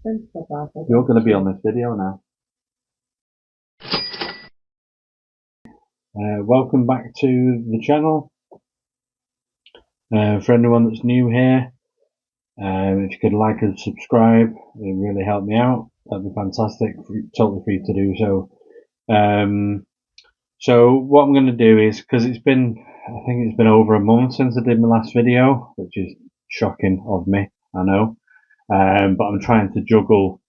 You're going to be on this video now. Welcome back to the channel. For anyone that's new here, if you could like and subscribe, it would really help me out. That'd be fantastic. Totally free to do so. So what I'm going to do is, because I think it's been over a month since I did my last video, which is shocking of me, I know. But I'm trying to juggle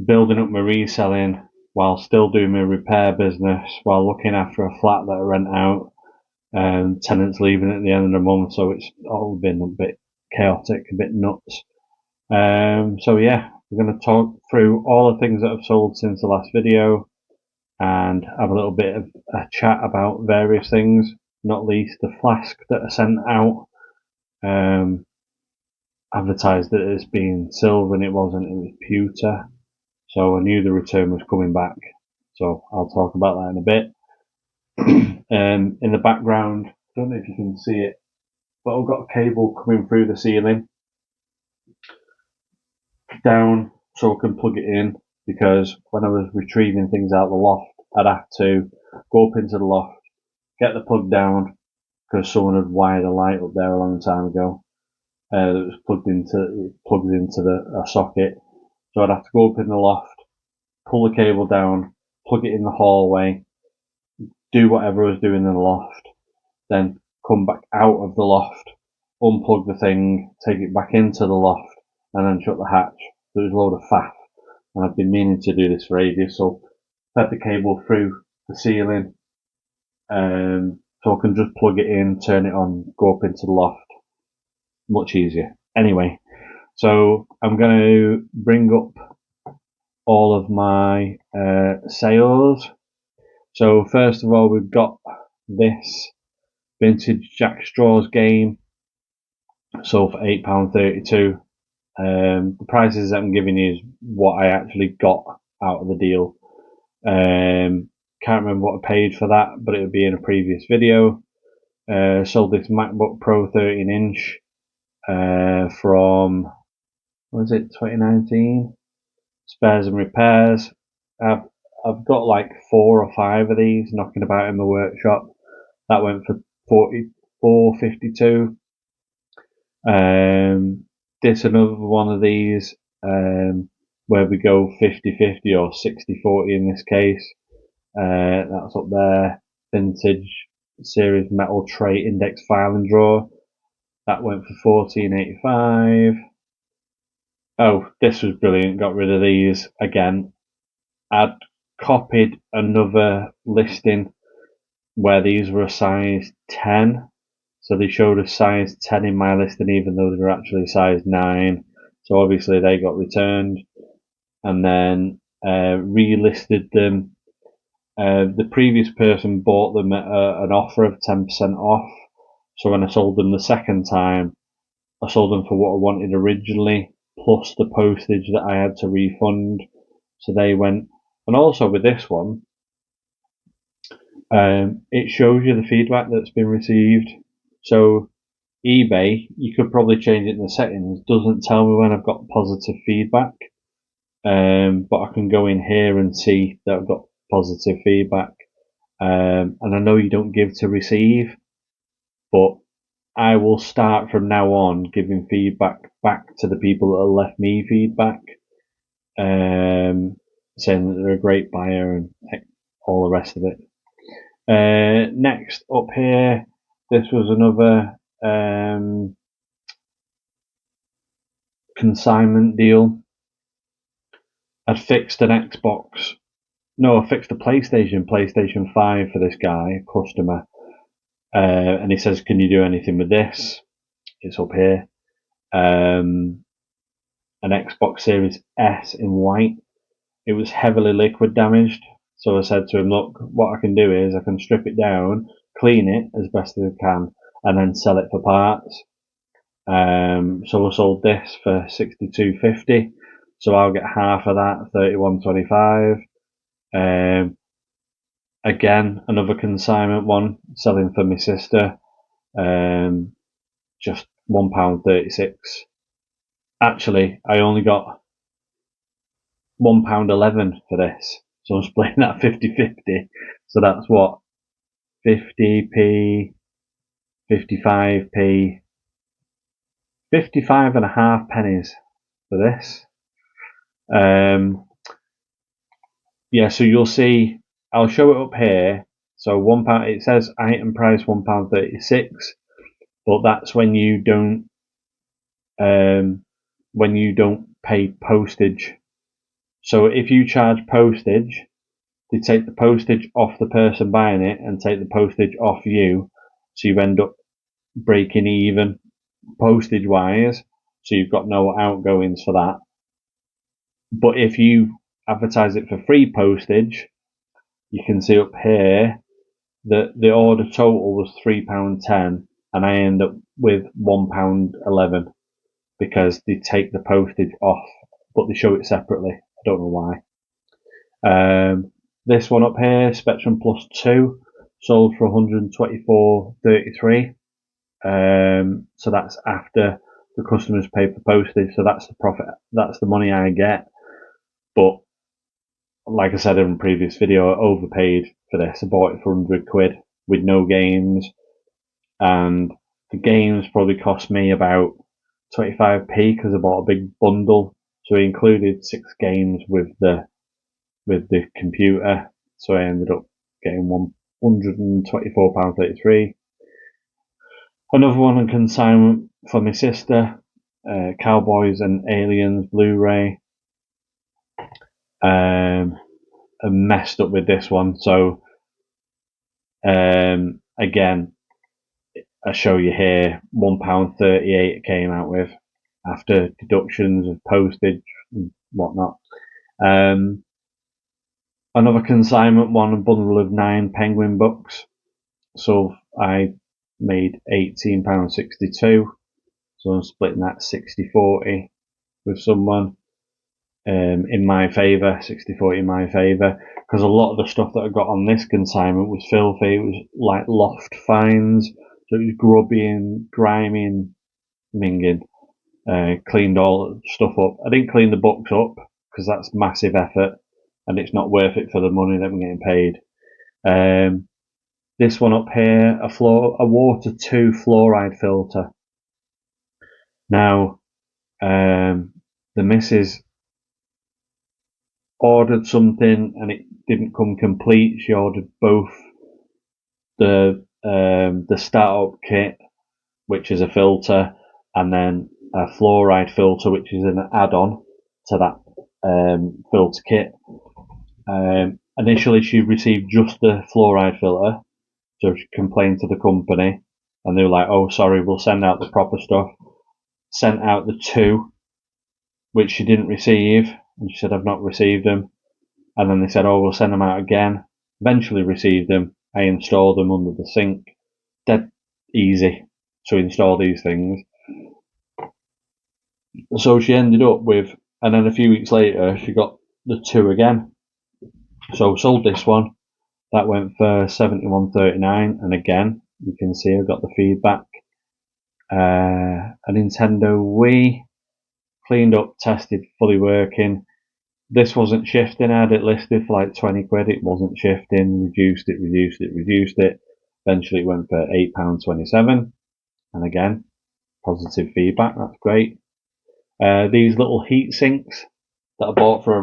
building up my reselling while still doing my repair business, while looking after a flat that I rent out, and tenants leaving at the end of the month, so it's all been a bit chaotic, a bit nuts. So yeah, we're going to talk through all the things that I've sold since the last video and have a little bit of a chat about various things, not least the flask that I sent out, advertised that as being silver and it wasn't, it was pewter. So I knew the return was coming back. So I'll talk about that in a bit. In the background, I don't know if you can see it, but I've got a cable coming through the ceiling down so I can plug it in, because when I was retrieving things out of the loft, I'd have to go up into the loft, get the plug down, because someone had wired a light up there a long time ago that was plugged into a socket. So I'd have to go up in the loft, pull the cable down, plug it in the hallway, do whatever I was doing in the loft, then come back out of the loft, unplug the thing, take it back into the loft, and then shut the hatch. There was a load of faff, and I've been meaning to do this for ages, so fed the cable through the ceiling, so I can just plug it in, turn it on, go up into the loft. Much easier. Anyway, so I'm going to bring up all of my sales. So first of all, we've got this vintage Jack Straw's game, sold for £8.32. The prices I'm giving you is what I actually got out of the deal. Can't remember what I paid for that, but it would be in a previous video. Sold this MacBook Pro 13-inch from, what was it, 2019? Spares and repairs. I've got like 4 or 5 of these knocking about in my workshop. That went for £44.52. This another one of these where we go 50-50 or 60-40 in this case. That's up there. Vintage series metal tray index file and drawer. That went for £14.85. Oh, this was brilliant. Got rid of these again. I'd copied another listing where these were a size 10. So they showed a size 10 in my listing, even though they were actually size 9. So obviously they got returned, and then relisted them. The previous person bought them at an offer of 10% off. So when I sold them the second time, I sold them for what I wanted originally, plus the postage that I had to refund. So they went. And also with this one, it shows you the feedback that's been received. So eBay, you could probably change it in the settings, doesn't tell me when I've got positive feedback, but I can go in here and see that I've got positive feedback. And I know you don't give to receive, but I will start from now on giving feedback back to the people that have left me feedback, saying that they're a great buyer and all the rest of it. Next up here, this was another consignment deal. I'd fixed an Xbox. No, I fixed a PlayStation 5 for this guy, a customer. And he says, can you do anything with this? It's up here. An Xbox Series S in white. It was heavily liquid damaged. So I said to him, look, what I can do is I can strip it down, clean it as best as I can, and then sell it for parts. So I sold this for £62.50. So I'll get half of that, £31.25. Again, another consignment one, selling for my sister, just £1.36. Actually, I only got £1.11 for this. So I'm splitting that 50-50. So that's what, 50p, 55p, 55 and a half pennies for this. Yeah, so you'll see, I'll show it up here. So £1, it says item price £1.36, but that's when you don't pay postage. So if you charge postage, they take the postage off the person buying it and take the postage off you, so you end up breaking even postage wise, so you've got no outgoings for that. But if you advertise it for free postage, you can see up here that the order total was £3.10 and I end up with £1.11 because they take the postage off, but they show it separately. I don't know why. This one up here, Spectrum Plus 2, sold for £124.33. So that's after the customers pay for postage. So that's the profit. That's the money I get. But like I said in a previous video, I overpaid for this. I bought it for £100 with no games, and the games probably cost me about 25p because I bought a big bundle. So it included 6 games with the computer. So I ended up getting £124.33. Another one on consignment for my sister, Cowboys and Aliens Blu-ray. I'm messed up with this one. So again, I show you here, £1.38 it came out with after deductions of postage and whatnot. Another consignment one, a bundle of 9 Penguin books. So I made £18.62. So I'm splitting that 60-40 with someone in my favour, 60-40 in my favour, because a lot of the stuff that I got on this consignment was filthy. It was like loft finds, so it was grubby and grimy and minging. Cleaned all the stuff up. I didn't clean the books up because that's massive effort and it's not worth it for the money that I'm getting paid. This one up here, a Water 2 fluoride filter. Now, the missus ordered something and it didn't come complete. She ordered both the startup kit, which is a filter, and then a fluoride filter, which is an add-on to that filter kit. Initially, she received just the fluoride filter, so she complained to the company, and they were like, "Oh, sorry, we'll send out the proper stuff." Sent out the 2, which she didn't receive, and she said, "I've not received them." And then they said, "Oh, we'll send them out again." Eventually received them. I installed them under the sink. Dead easy to install these things. So she ended up with, and then a few weeks later, she got the 2 again. So sold this one. That went for £71.39, and again, you can see I got the feedback. A Nintendo Wii, cleaned up, tested, fully working. This wasn't shifting. I had it listed for like £20. It wasn't shifting. Reduced it. Eventually, it went for £8.27, and again, positive feedback. That's great. These little heat sinks that I bought for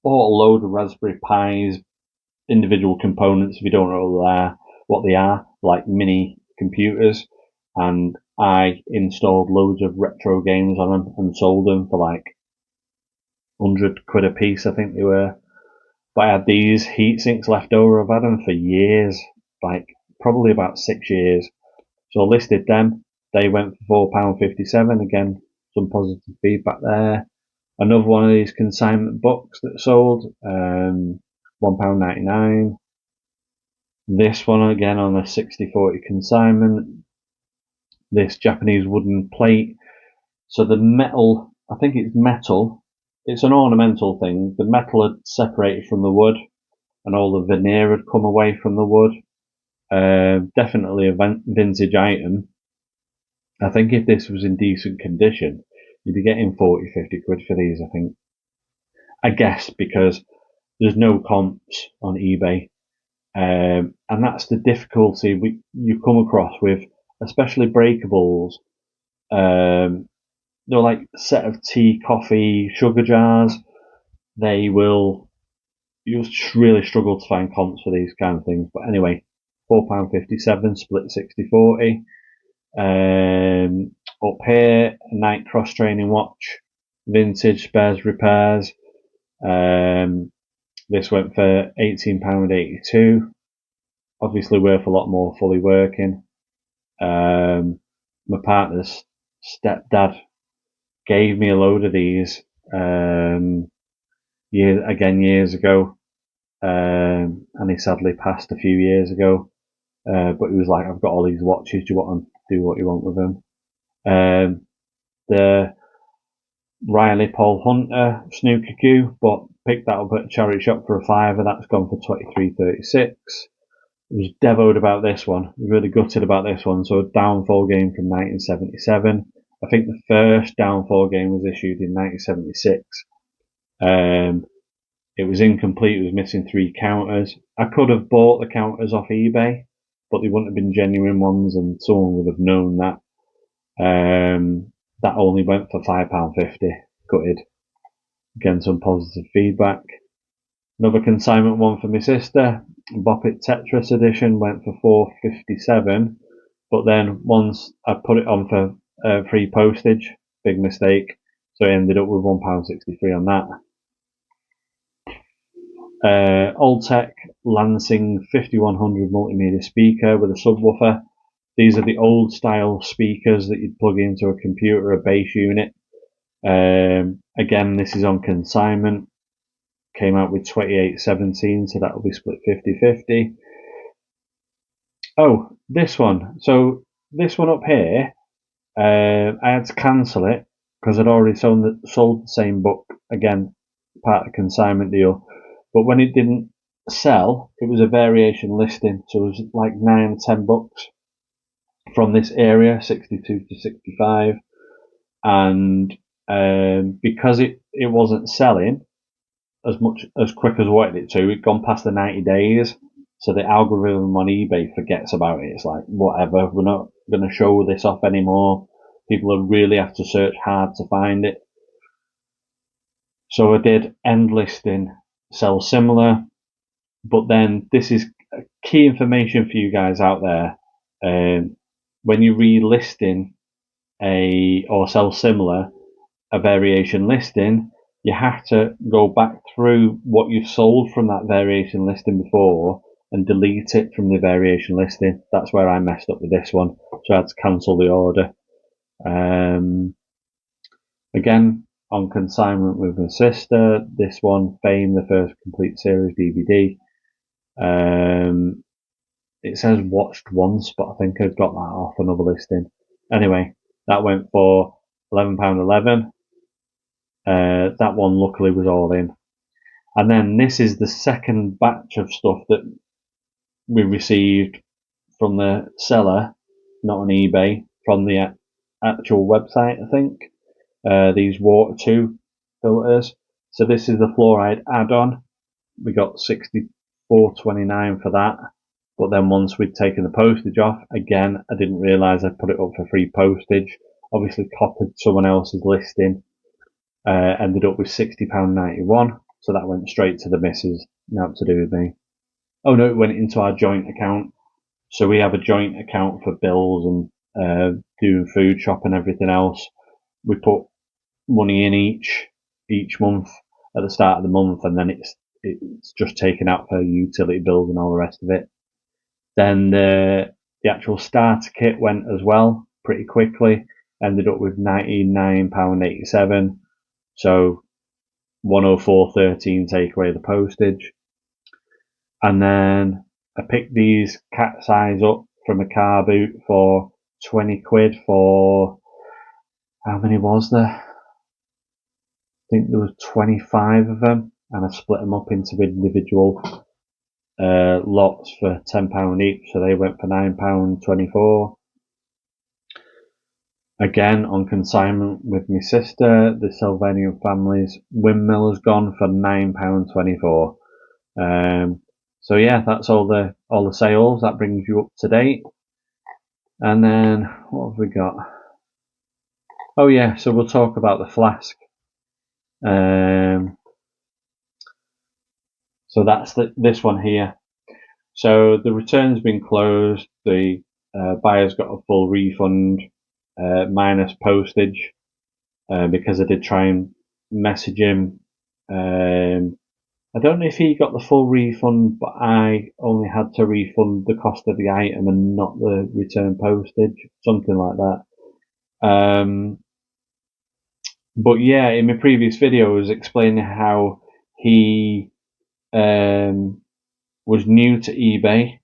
bought a load of Raspberry Pis, individual components. If you don't know what they are, like mini computers, and I installed loads of retro games on them and sold them for like £100 a piece, I think they were. But I had these heat sinks left over. I've had them for years, like probably about 6 years. So I listed them. They went for £4.57. Again, some positive feedback there. Another one of these consignment books that sold, £1.99. This one again on a 60-40 consignment. This Japanese wooden plate. So the metal, I think it's metal. It's an ornamental thing. The metal had separated from the wood, and all the veneer had come away from the wood. Definitely a vintage item. I think if this was in decent condition, you'd be getting £40-50 for these, I think. I guess because there's no comps on eBay. And that's the difficulty you come across with, especially breakables. They're like a set of tea, coffee, sugar jars. You'll really struggle to find comps for these kind of things. But anyway, £4.57 split 60/40. Up here, a Nike cross training watch, vintage, spares, repairs. This went for £18.82. Obviously worth a lot more fully working. My partner's stepdad gave me a load of these years ago, and he sadly passed a few years ago. But he was like, "I've got all these watches. Do you want them? Do what you want with them." The Riley Paul Hunter snooker cue, but picked that up at a charity shop for a fiver. That's gone for £23.36. I was devoed about this one. I was really gutted about this one. So a downfall game from 1977. I think the first downfall game was issued in 1976. It was incomplete. It was missing 3 counters. I could have bought the counters off eBay, but they wouldn't have been genuine ones, and someone would have known that. That only went for £5.50. Gutted. Again, some positive feedback. Another consignment one for my sister. Bop It Tetris edition went for £4.57, but then once I put it on for free postage, big mistake, so I ended up with £1.63 on that. Old Tech Lansing 5100 multimedia speaker with a subwoofer. These are the old style speakers that you'd plug into a computer, a bass unit. Again, this is on consignment. Came out with 28.17, so that'll be split 50/50. Oh, this one. So this one up here, I had to cancel it because I'd already sold the same book, again, part of the consignment deal. But when it didn't sell, it was a variation listing, so it was like £9 or £10 from this area, 62 to 65, and because it wasn't selling as quick as I wanted it to, it'd gone past the 90 days. So the algorithm on eBay forgets about it. It's like, whatever, we're not going to show this off anymore. People really have to search hard to find it. So I did end listing, sell similar, but then this is key information for you guys out there. When you relisting or sell similar, a variation listing, you have to go back through what you've sold from that variation listing before and delete it from the variation listing. That's where I messed up with this one, so I had to cancel the order. Again, on consignment with my sister, this one, Fame, the first complete series DVD. It says watched once, but I think I've got that off another listing. Anyway, that went for £11.11. That one luckily was all in. And then this is the second batch of stuff that we received from the seller, not on eBay, from the actual website, I think. These water 2 filters. So this is the fluoride add-on. We got £64.29 for that. But then once we'd taken the postage off, again, I didn't realise I put it up for free postage. Obviously copied someone else's listing. Ended up with £60.91. So that went straight to the missus. Nothing to do with me. Oh no, it went into our joint account. So we have a joint account for bills and doing food shop and everything else. We put money in each month at the start of the month, and then it's just taken out for utility bills and all the rest of it. Then the actual starter kit went as well pretty quickly. Ended up with £99.87. So 104.13 take away the postage. And then I picked these cat's eyes up from a car boot for 20 quid for, how many was there? I think there was 25 of them, and I split them up into individual lots for £10 each, so they went for £9.24. Again, on consignment with my sister, the Sylvanian family's windmill has gone for £9.24. So yeah, that's all the sales. That brings you up to date. And then what have we got? Oh yeah, so we'll talk about the flask. So that's this one here. So the return's been closed. The buyer's got a full refund minus postage because I did try and message him. I don't know if he got the full refund, but I only had to refund the cost of the item and not the return postage, something like that. But yeah, in my previous video, I was explaining how he was new to eBay,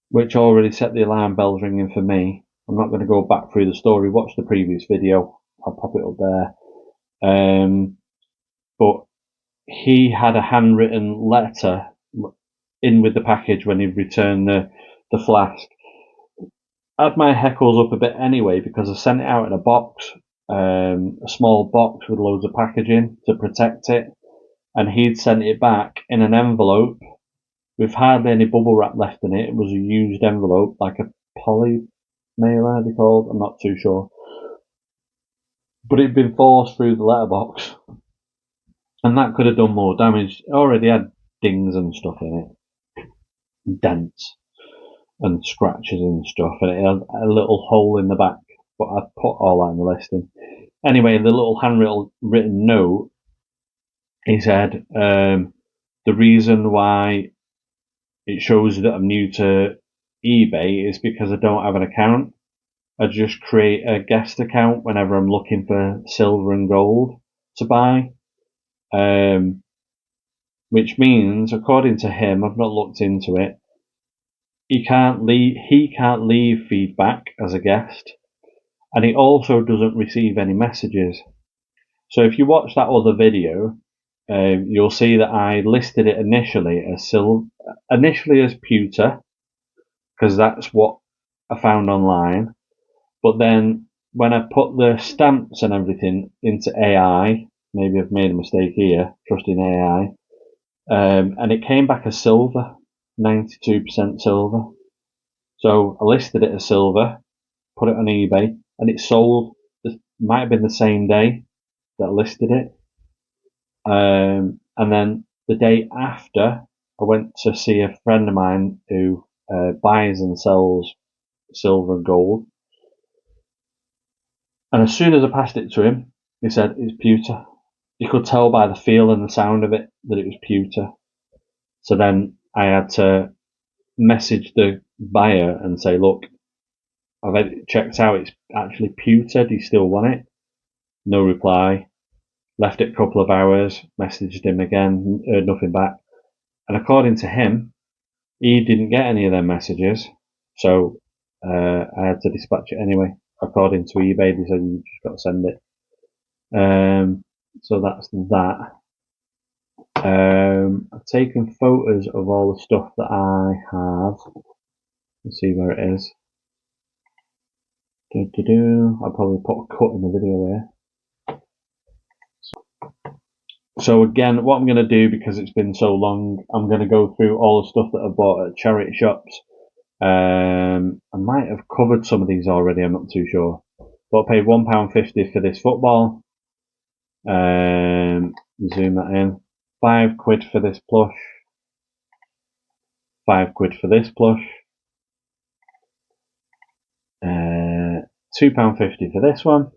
which already set the alarm bells ringing for me. I'm not going to go back through the story. Watch the previous video. I'll pop it up there. But he had a handwritten letter in with the package when he returned the flask. I had my heckles up a bit anyway because I sent it out in a box, a small box with loads of packaging to protect it, and he'd sent it back in an envelope with hardly any bubble wrap left in it. It was a used envelope, like a poly mailer, they're called. I'm not too sure. But it'd been forced through the letterbox, and that could have done more damage. It already had dings and stuff in it, dents and scratches and stuff, and it had a little hole in the back. But I put all that in the listing. Anyway, the little handwritten note, he said, the reason why it shows that I'm new to eBay is because I don't have an account. I just create a guest account whenever I'm looking for silver and gold to buy. Which means, according to him, I've not looked into it, he can't leave feedback as a guest, and he also doesn't receive any messages. So if you watch that other video, you'll see that I listed it initially as pewter, because that's what I found online. But then when I put the stamps and everything into AI, maybe I've made a mistake here, trusting AI, and it came back as silver, 92% silver. So I listed it as silver, put it on eBay, and it sold. It might have been the same day that I listed it. And then the day after, I went to see a friend of mine who buys and sells silver and gold. And as soon as I passed it to him, he said, it's pewter. You could tell by the feel and the sound of it that it was pewter. So then I had to message the buyer and say, look, I've had it checked out, it's actually pewter, do you still want it? No reply. Left it a couple of hours, messaged him again, heard nothing back. And according to him, he didn't get any of them messages, so I had to dispatch it anyway. According to eBay, they said you just got to send it. So that's that. I've taken photos of all the stuff that I have. Let's see where it is. I'll probably put a cut in the video here. So again, what I'm going to do, because it's been so long, I'm going to go through all the stuff that I bought at charity shops. I might have covered some of these already, I'm not too sure. But I paid £1.50 for this football. Zoom that in. £5 for this plush. £5 for this plush. £2.50 for this one.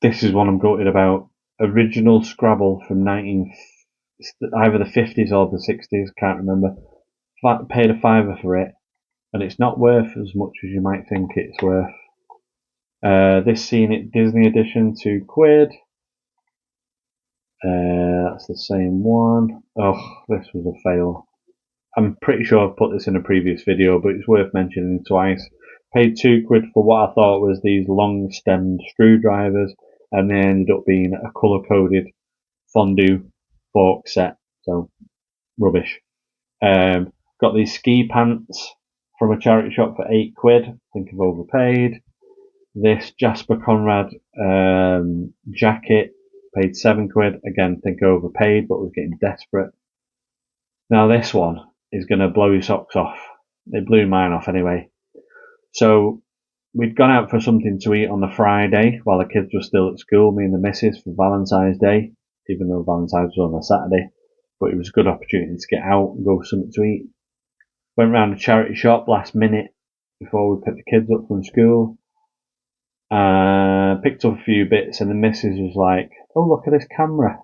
This is one I'm gutted about. Original Scrabble from either the 50s or the 60s, can't remember. Paid a £5 for it, and it's not worth as much as you might think it's worth. This Seen It Disney edition, £2. That's the same one. Oh, this was a fail. I'm pretty sure I've put this in a previous video, but it's worth mentioning twice. Paid £2 for what I thought was these long-stemmed screwdrivers, and they ended up being a colour-coded fondue fork set. So, rubbish. Got these ski pants. from a charity shop for £8. I think I've overpaid. This Jasper Conrad jacket, paid £7. Again, think I overpaid, but was getting desperate. Now this one is going to blow your socks off. It blew mine off anyway. So we'd gone out for something to eat on the Friday while the kids were still at school, me and the missus, for Valentine's Day, even though Valentine's was on a Saturday. But it was a good opportunity to get out and go for something to eat. Went round a charity shop last minute before we picked the kids up from school. Picked up a few bits, and the missus was like, "Oh, look at this camera.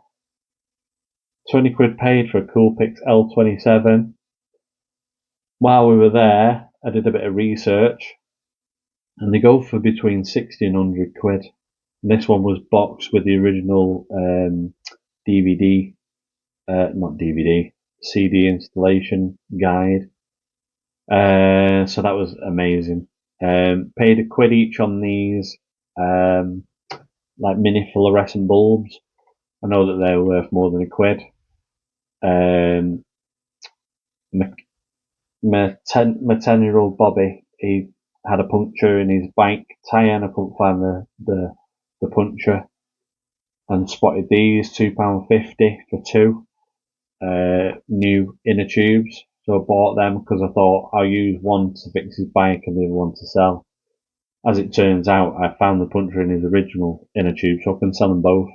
£20 paid for a Coolpix L27. While we were there, I did a bit of research, and they go for between 60 and £100. And this one was boxed with the original DVD, not DVD, CD installation guide. So that was amazing. Paid £1 each on these like mini fluorescent bulbs. I know that they're worth more than £1. My 10-year-old Bobby, he had a puncture in his bike tyre, and I couldn't find the puncture, and spotted these £2.50 for two new inner tubes. So I bought them because I thought I'll use one to fix his bike and the other one to sell. As it turns out, I found the puncture in his original inner tube, so I can sell them both,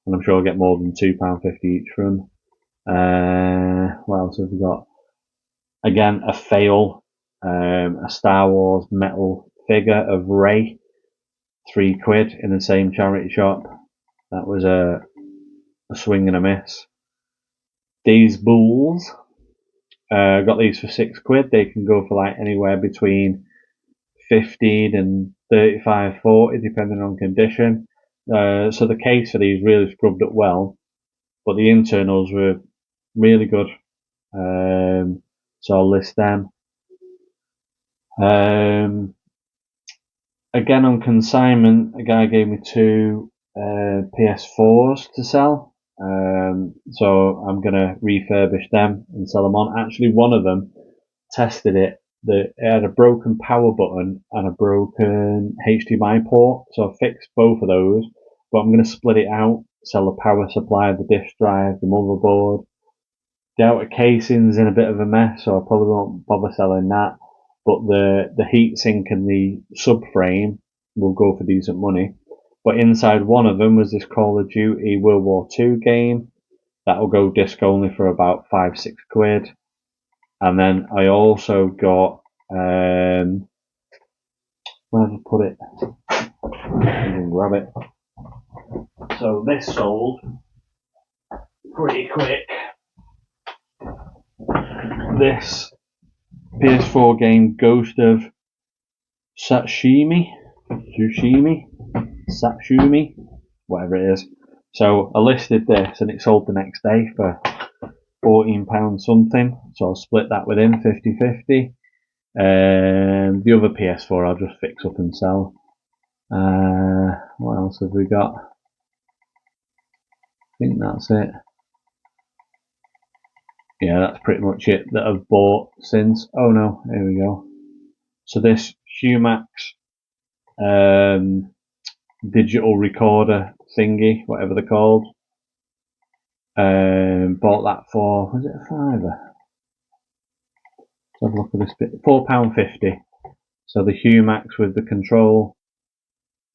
and I'm sure I'll get more than £2.50 each for them. What else have we got? Again, a fail. A Star Wars metal figure of Rey, £3 in the same charity shop. That was a swing and a miss. These bulls, got these for £6. They can go for like anywhere between 15 and 35, 40, depending on condition. So the case for these really scrubbed up well, but the internals were really good. So I'll list them. Again, on consignment, a guy gave me two PS4s to sell. So I'm going to refurbish them and sell them on. Actually, one of them, tested it. It had a broken power button and a broken HDMI port. So I fixed both of those, but I'm going to split it out, sell the power supply, the disk drive, the motherboard. The outer casing's in a bit of a mess, so I probably won't bother selling that. But the heatsink and the subframe will go for decent money. But inside one of them was this Call of Duty World War II game. That will go disc only for about £5-6. And then I also got, where did I put it? I can grab it. So this sold pretty quick. This PS4 game, Ghost of Tsushima, whatever it is. So I listed this and it sold the next day for £14 something. So I'll split that with him 50-50. The other PS4 I'll just fix up and sell. What else have we got? I think that's it. Yeah, that's pretty much it that I've bought since. Oh no, here we go. So this Humax digital recorder thingy, whatever they're called. Bought that for, was it a fiver? Let's have a look at this bit. £4.50. So the Humax with the control,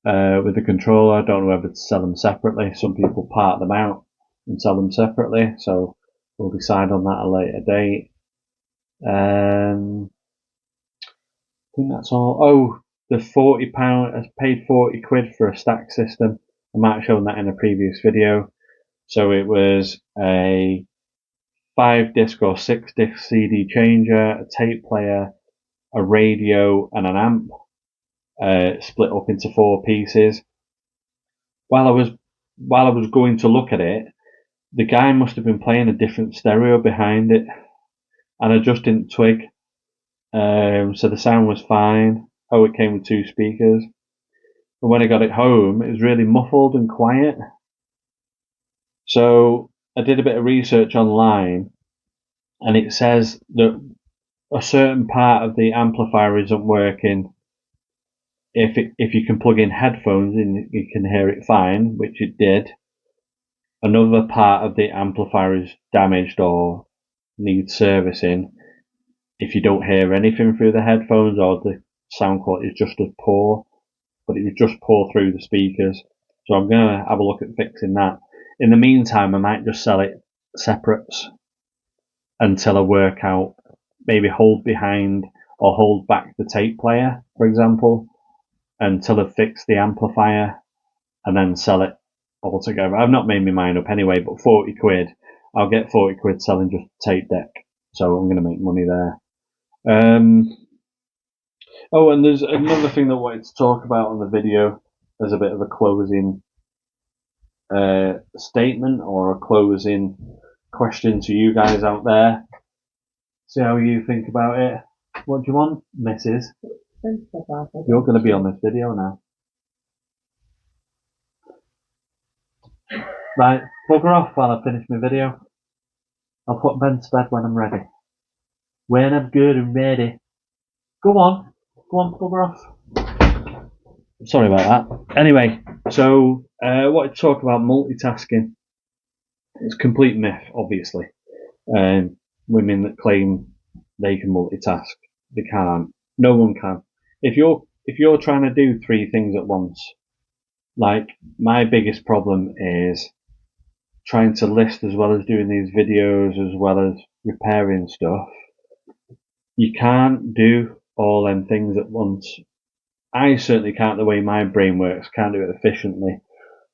with the controller. I don't know whether to sell them separately. Some people part them out and sell them separately. So we'll decide on that at a later date. I think that's all. Oh, the £40, I paid £40 for a stack system. I might have shown that in a previous video. So it was a 5-disc or 6-disc CD changer, a tape player, a radio, and an amp, split up into 4 pieces. While I was going to look at it, the guy must have been playing a different stereo behind it, and I just didn't twig. So the sound was fine. Oh, it came with 2 speakers. But when I got it home, it was really muffled and quiet. So I did a bit of research online, and it says that a certain part of the amplifier isn't working, if you can plug in headphones and you can hear it fine, which it did, another part of the amplifier is damaged or needs servicing. If you don't hear anything through the headphones, or the sound quality is just as poor, but it was just poor through the speakers. So I'm going to have a look at fixing that. In the meantime, I might just sell it separates until I work out, maybe hold behind or hold back the tape player, for example, until I fix the amplifier, and then sell it altogether. I've not made my mind up anyway, but 40 quid, I'll get 40 quid selling just a tape deck. So I'm going to make money there. Oh, and there's another thing that I wanted to talk about on the video as a bit of a closing statement or a closing question to you guys out there. See how you think about it. What do you want, Mrs.? You're going to be on this video now. Right, bugger off while I finish my video. I'll put Ben to bed when I'm ready. When I'm good and ready. Go on, bugger off. Sorry about that. Anyway, so I wanted to talk about multitasking. It's a complete myth, obviously. Women that claim they can multitask, they can't. No one can. If you're trying to do three things at once, like my biggest problem is trying to list as well as doing these videos as well as repairing stuff. You can't do all them things at once. I certainly can't, the way my brain works, can't do it efficiently.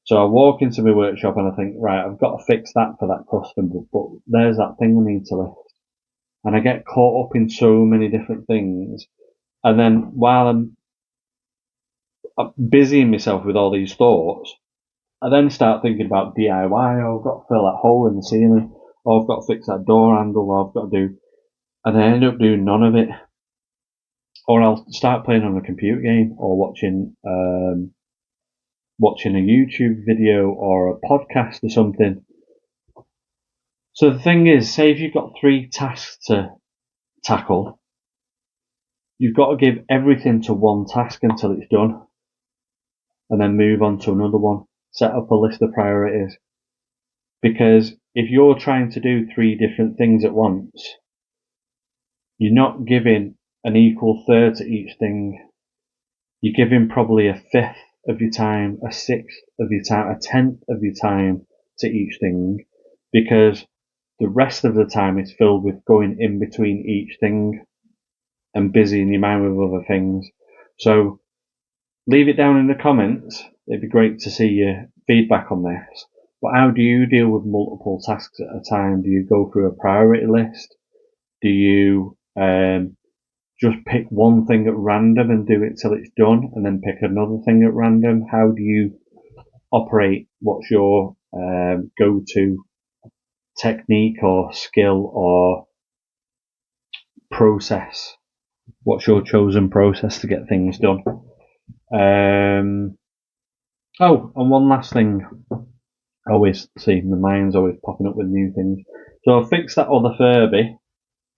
So I walk into my workshop and I think, right, I've got to fix that for that customer, but there's that thing I need to lift. And I get caught up in so many different things. And then while I'm busying myself with all these thoughts, I then start thinking about DIY. Oh, I've got to fill that hole in the ceiling. Oh, I've got to fix that door handle. Oh, I've got to do, and I end up doing none of it. Or I'll start playing on a computer game or watching a YouTube video or a podcast or something. So the thing is, say if you've got 3 tasks to tackle, you've got to give everything to one task until it's done, and then move on to another one. Set up a list of priorities. Because if you're trying to do 3 different things at once, you're not giving an equal third to each thing. You're giving probably a fifth of your time, a sixth of your time, a tenth of your time to each thing, because the rest of the time is filled with going in between each thing and busying your mind with other things. So leave it down in the comments. It'd be great to see your feedback on this. But how do you deal with multiple tasks at a time? Do you go through a priority list? Do you just pick one thing at random and do it till it's done, and then pick another thing at random? How do you operate? What's your go-to technique or skill or process? What's your chosen process to get things done? Oh, and one last thing. I always see my mind's always popping up with new things. So I fixed that other Furby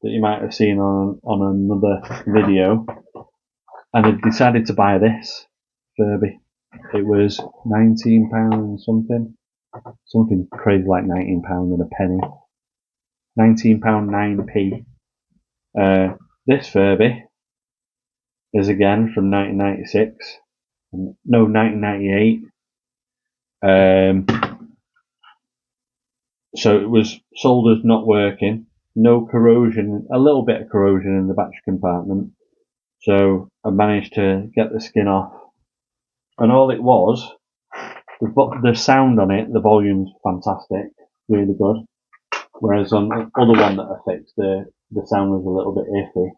that you might have seen on another video, and I decided to buy this Furby. It was £19 something crazy like £19 and a penny. £19 9p. This Furby is again from 1996. No, 1998. So it was sold as not working. No corrosion, a little bit of corrosion in the battery compartment. So I managed to get the skin off. And all it was, the sound on it, the volume's fantastic, really good. Whereas on the other one that I fixed, the sound was a little bit iffy.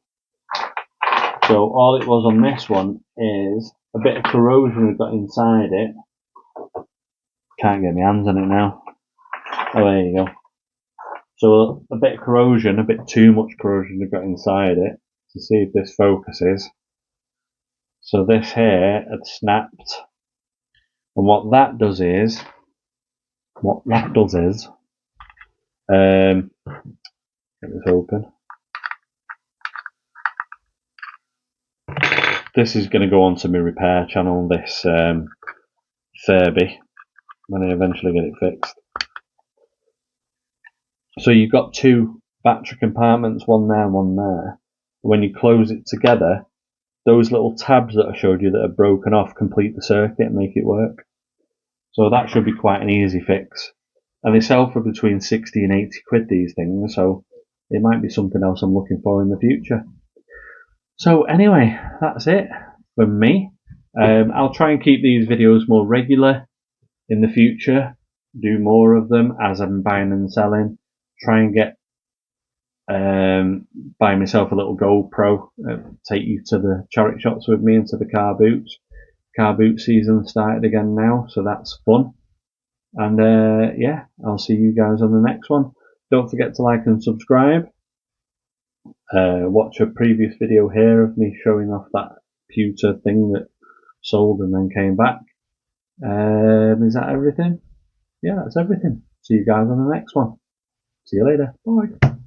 So all it was on this one is a bit of corrosion had got inside it. Can't get my hands on it now. Oh, there you go. So a bit of corrosion, a bit too much corrosion had got inside it. To see if this focuses. So this here had snapped. And what that does is, get this open. this is going to go onto my repair channel, this Furby, when I eventually get it fixed. So you've got two battery compartments, one there and one there. When you close it together, those little tabs that I showed you that are broken off complete the circuit and make it work. So that should be quite an easy fix. And they sell for between 60 and 80 quid, these things, so it might be something else I'm looking for in the future. So anyway, that's it from me. I'll try and keep these videos more regular in the future, do more of them as I'm buying and selling, try and get buy myself a little GoPro, take you to the charity shops with me and to the car boots. Car boot season started again now, so that's fun. And yeah, I'll see you guys on the next one. Don't forget to like and subscribe. Watch a previous video here of me showing off that pewter thing that sold and then came back. Is that everything? Yeah, that's everything. See you guys on the next one. See you later. Bye.